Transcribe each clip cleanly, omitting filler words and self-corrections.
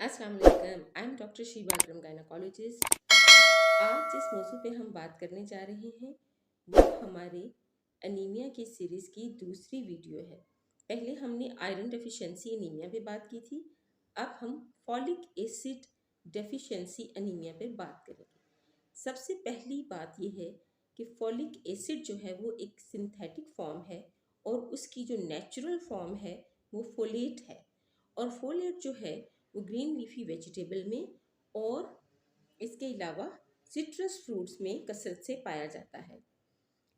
अस्सलाम वालेकुम। I am doctor Sheeba Akram, gynaecologist. आज जिस मौजू पे हम बात करने जा रहे हैं वो हमारे अनीमिया की सीरीज़ की दूसरी वीडियो है। पहले हमने आयरन डेफिशिएंसी अनीमिया पे बात की थी। अब हम फॉलिक एसिड डेफिशिएंसी अनीमिया पे बात करेंगे। सबसे पहली बात यह है कि फॉलिक एसिड जो है वो एक सिंथेटिक फॉर्म है और उसकी जो नेचुरल फॉर्म है वो फोलेट है। और फोलेट जो है वो ग्रीन लीफी वेजिटेबल में और इसके अलावा सिट्रस फ्रूट्स में कसरत से पाया जाता है।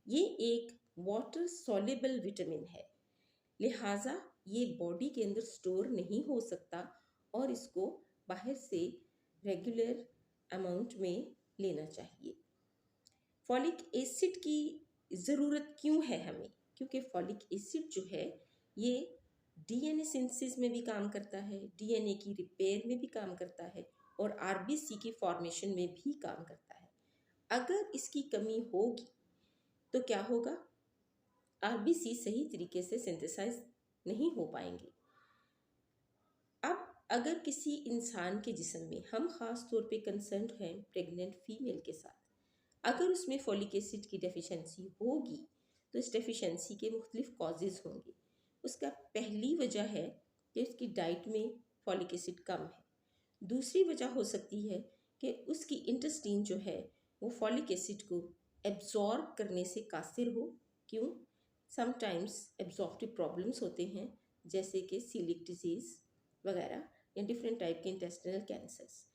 ये एक वाटर सॉल्युबल विटामिन है, लिहाजा ये बॉडी के अंदर स्टोर नहीं हो सकता और इसको बाहर से रेगुलर अमाउंट में लेना चाहिए। फॉलिक एसिड की ज़रूरत क्यों है हमें? क्योंकि फॉलिक एसिड जो है ये डीएनए सिंथेसिस में भी काम करता है, डीएनए की रिपेयर में भी काम करता है और आरबीसी की फॉर्मेशन में भी काम करता है। अगर इसकी कमी होगी तो क्या होगा? आरबीसी सही तरीके से सिंथेसाइज नहीं हो पाएंगे। अब अगर किसी इंसान के जिस्म में, हम ख़ास तौर पे कंसर्न हैं प्रेग्नेंट फीमेल के साथ, अगर उसमें फॉलिक एसिड की डेफिशिएंसी होगी तो इस डेफिशिएंसी के मुख्तलिफ कॉजेज़ होंगे। उसका पहली वजह है कि उसकी डाइट में फॉलिक एसिड कम है। दूसरी वजह हो सकती है कि उसकी इंटेस्टीन जो है वो फॉलिक एसिड को एब्जॉर्ब करने से कासिर हो। क्यों? समटाइम्स एब्जॉर्प्टिव प्रॉब्लम्स होते हैं, जैसे कि सीलिक डिजीज़ वगैरह या डिफरेंट टाइप के इंटेस्टिनल कैंसर्स।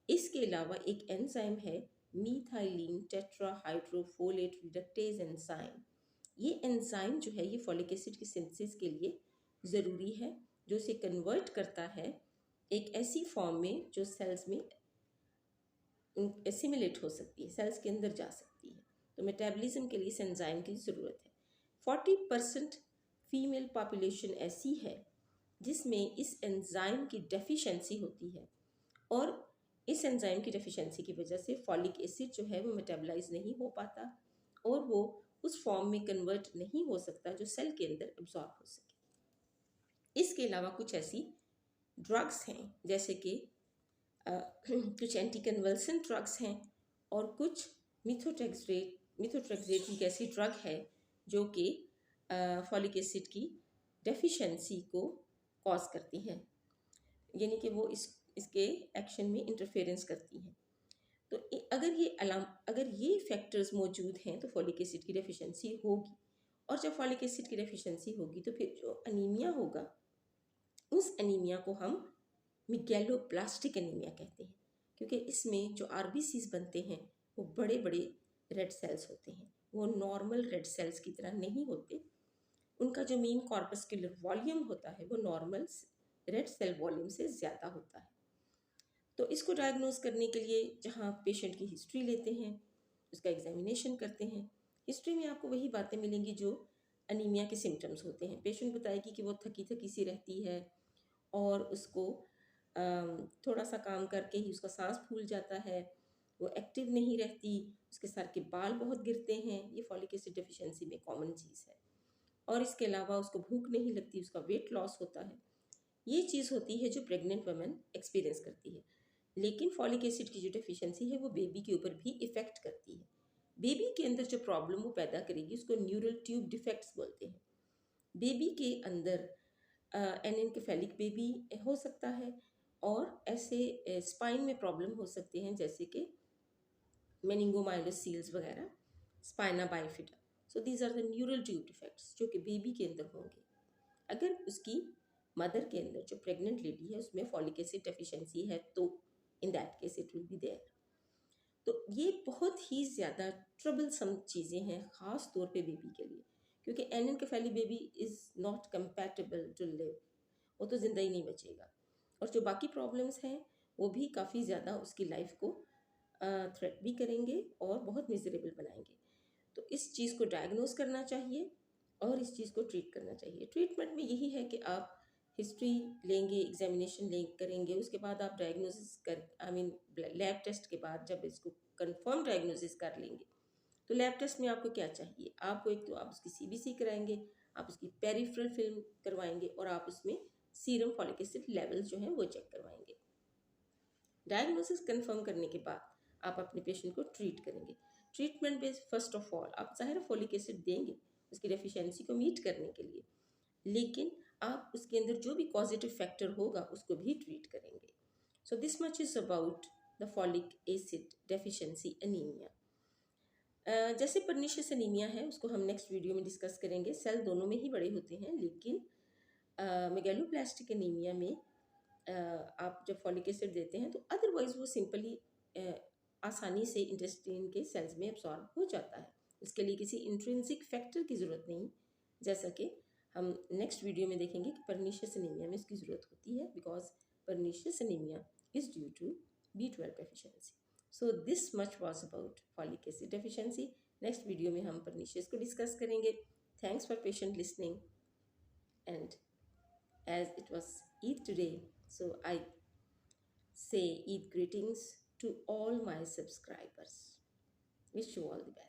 इसके अलावा एक एंजाइम है मीथाइलिन टेट्राहाइड्रोफोलेट रिडक्टेज एंजाइम। ये एंजाइम जो है ये फॉलिक एसिड की सिंथेसिस के लिए ज़रूरी है, जो इसे कन्वर्ट करता है एक ऐसी फॉर्म में जो सेल्स में एसिमिलेट हो सकती है, सेल्स के अंदर जा सकती है। तो मेटाबॉलिज्म के लिए इस एंजाइम की ज़रूरत है। 40% फीमेल पॉपुलेशन ऐसी है जिसमें इस एंजाइम की डेफिशिएंसी होती है और इस एंजाइम की डेफिशिएंसी की वजह से फॉलिक एसिड जो है वो मेटाबोलाइज नहीं हो पाता और वो उस फॉर्म में कन्वर्ट नहीं हो सकता जो सेल के अंदर एब्जॉर्ब हो सके। इसके अलावा कुछ ऐसी ड्रग्स हैं, जैसे कि कुछ एंटी कन्वल्सेंट ड्रग्स हैं और कुछ मिथोट्रेक्सेट एक ऐसी ड्रग है जो कि फॉलिक एसिड की डेफिशिएंसी को कॉज करती है, यानी कि वो इसके एक्शन में इंटरफेरेंस करती हैं। तो अगर ये फैक्टर्स मौजूद हैं तो फॉलिक एसिड की डेफिशिएंसी होगी, और जब फॉलिक एसिड की डेफिशिएंसी होगी तो फिर जो अनीमिया होगा उस अनीमिया को हम मिगैलोब्लास्टिक अनीमिया कहते हैं, क्योंकि इसमें जो आरबीसीज बनते हैं वो बड़े बड़े रेड सेल्स होते हैं। वो नॉर्मल रेड सेल्स की तरह नहीं होते। उनका जो मीन कॉर्पस्कुलर वॉल्यूम होता है वो नॉर्मल रेड सेल वॉल्यूम से ज़्यादा होता है। तो इसको डायग्नोज करने के लिए जहाँ पेशेंट की हिस्ट्री लेते हैं, उसका एग्जामिनेशन करते हैं। हिस्ट्री में आपको वही बातें मिलेंगी जो अनीमिया के सिम्टम्स होते हैं। पेशेंट बताएगी कि वो थकी थकी सी रहती है और उसको थोड़ा सा काम करके ही उसका सांस फूल जाता है, वो एक्टिव नहीं रहती, उसके सर के बाल बहुत गिरते हैं। ये फॉलिक एसिड डेफिशिएंसी में कॉमन चीज़ है। और इसके अलावा उसको भूख नहीं लगती, उसका वेट लॉस होता है। ये चीज़ होती है जो प्रेग्नेंट वुमेन एक्सपीरियंस करती है। लेकिन फॉलिक एसिड की जो डेफिशिएंसी है वो बेबी के ऊपर भी इफ़ेक्ट करती है। बेबी के अंदर जो प्रॉब्लम वो पैदा करेगी उसको न्यूरल ट्यूब डिफेक्ट्स बोलते हैं। बेबी के अंदर एनेनकेफेलिक बेबी हो सकता है और ऐसे स्पाइन में प्रॉब्लम हो सकते हैं, जैसे कि मेनिंगोमाइलोसील्स वगैरह, spina bifida. So these are the neural tube defects जो कि बेबी के अंदर होंगे। अगर उसकी मदर के अंदर, जो प्रेग्नेंट लेडी है, उसमें फॉलिक एसिड डेफिशिएंसी है तो in that case it will be there. तो ये बहुत ही ज़्यादा ट्रबलसम चीज़ें हैं, ख़ास तौर पे बेबी के लिए, क्योंकि anencephaly baby is not compatible to live. वो तो ज़िंदा ही नहीं बचेगा। और जो बाकी प्रॉब्लम्स हैं वो भी काफ़ी ज़्यादा उसकी लाइफ को थ्रेट भी करेंगे और बहुत मिजरेबल बनाएंगे। तो इस चीज़ को डायग्नोज करना चाहिए और इस चीज़ को ट्रीट करना चाहिए। ट्रीटमेंट में यही है कि आप हिस्ट्री लेंगे, एग्जामिनेशन करेंगे, उसके बाद आप डायग्नोसिस कर लैब टेस्ट के बाद जब इसको कंफर्म डायग्नोसिस कर लेंगे तो लैब टेस्ट में आपको क्या चाहिए? आपको एक तो आप उसकी सीबीसी कराएंगे, आप उसकी पेरिफेरल फिल्म करवाएंगे और आप उसमें सीरम फॉलिक एसिड लेवल्स जो हैं वो चेक करवाएंगे। डायग्नोसिस कंफर्म करने के बाद आप अपने पेशेंट को ट्रीट करेंगे। Treatment based first of all आप ज़ाहिर फॉलिक एसिड देंगे उसकी डेफिशिएंसी को मीट करने के लिए, लेकिन आप उसके अंदर जो भी पॉजिटिव फैक्टर होगा उसको भी ट्रीट करेंगे। सो this much is about the folic acid deficiency anaemia. जैसे परनीशियस एनीमिया है उसको हम नेक्स्ट वीडियो में डिस्कस करेंगे। सेल दोनों में ही बड़े होते हैं, लेकिन मेगैलोप्लास्टिक एनीमिया में आप जब फॉलिक एसिड देते हैं तो अदरवाइज वो सिंपली आसानी से इंटेस्टाइन के सेल्स में एब्सॉर्ब हो जाता है। इसके लिए किसी इंट्रिंसिक फैक्टर की ज़रूरत नहीं, जैसा कि हम नेक्स्ट वीडियो में देखेंगे कि परनीशियस एनीमिया में इसकी ज़रूरत होती है, because pernicious anaemia is due to B12 deficiency. So this much was about folic acid deficiency. Next video में हम परनीशियस को डिस्कस करेंगे। Thanks for patient listening, and as it was Eid today, so I say Eid greetings to all my subscribers. Wish you all the best.